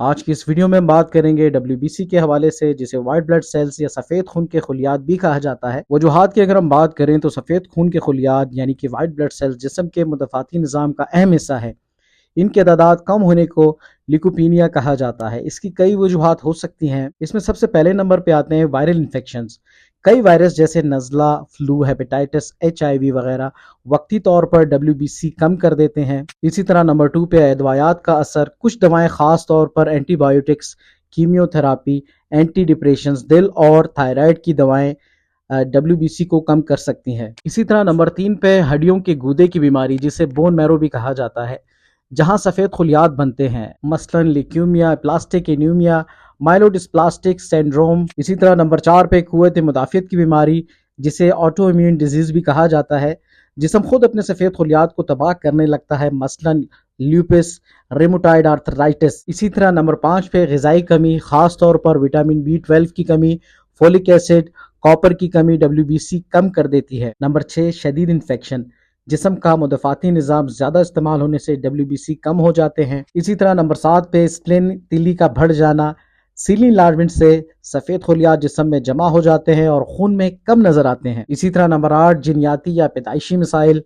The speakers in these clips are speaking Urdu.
آج کی اس ویڈیو میں ہم بات کریں گے WBC کے حوالے سے، جسے وائٹ بلڈ سیلز یا سفید خون کے خلیات بھی کہا جاتا ہے۔ وجوہات کی اگر ہم بات کریں تو سفید خون کے خلیات یعنی کہ وائٹ بلڈ سیلز جسم کے مدافعتی نظام کا اہم حصہ ہے۔ ان کی تعداد کم ہونے کو لیکوپینیا کہا جاتا ہے۔ اس کی کئی وجوہات ہو سکتی ہیں۔ اس میں سب سے پہلے نمبر پہ آتے ہیں وائرل انفیکشنز۔ کئی وائرس جیسے نزلہ، فلو، ہیپیٹائٹس، HIV وغیرہ وقتی طور پر WBC کم کر دیتے ہیں۔ اسی طرح نمبر 2 پہ ادویات کا اثر۔ کچھ دوائیں خاص طور پر antibiotics, chemotherapy, anti depressions, دل اور تھائرائیڈ کی دوائیں WBC کو کم کر سکتی ہیں۔ اسی طرح نمبر 3 پہ ہڈیوں کے گودے کی بیماری، جسے بون میرو بھی کہا جاتا ہے، جہاں سفید خلیات بنتے ہیں، مثلا لیکیمیا، پلاسٹک انیمیا، مائلوڈسپلاسٹک سینڈروم۔ اسی طرح نمبر 4 پہ قوت مدافعت کی بیماری، جسے آٹو امیون ڈیزیز بھی کہا جاتا ہے۔ جسم خود اپنے سفید خلیات کو تباہ کرنے لگتا ہے، مثلا لیوپس، ریموٹائڈ آرتھرائٹس۔ اسی طرح نمبر 5 پہ غذائی کمی، خاص طور پر وٹامن B12 کی کمی، فولک ایسڈ، کاپر کی کمی WBC کم کر دیتی ہے۔ نمبر 6 شدید انفیکشن، جسم کا مدافعتی نظام زیادہ استعمال ہونے سے WBC کم ہو جاتے ہیں۔ اسی طرح نمبر 7 پہ سپلین، تیلی کا بڑھ جانا، سیلی انلارجمنٹ سے سفید خلیات جسم میں جمع ہو جاتے ہیں اور خون میں کم نظر آتے ہیں۔ اسی طرح نمبر 8 جینیاتی یا پیدائشی مسائل۔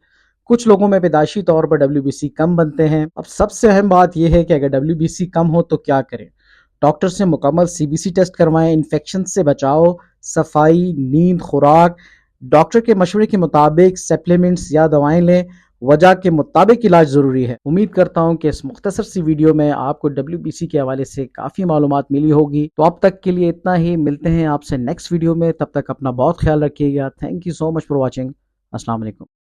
کچھ لوگوں میں پیدائشی طور پر WBC کم بنتے ہیں۔ اب سب سے اہم بات یہ ہے کہ اگر WBC کم ہو تو کیا کریں؟ ڈاکٹر سے مکمل CBC ٹیسٹ کروائیں، انفیکشن سے بچاؤ، صفائی، نیند، خوراک، ڈاکٹر کے مشورے کے مطابق سپلیمنٹس یا دوائیں لیں۔ وجہ کے مطابق علاج ضروری ہے۔ امید کرتا ہوں کہ اس مختصر سی ویڈیو میں آپ کو WBC کے حوالے سے کافی معلومات ملی ہوگی۔ تو اب تک کے لیے اتنا ہی، ملتے ہیں آپ سے نیکسٹ ویڈیو میں، تب تک اپنا بہت خیال رکھیے گا۔ Thank you so much for watching. السلام علیکم۔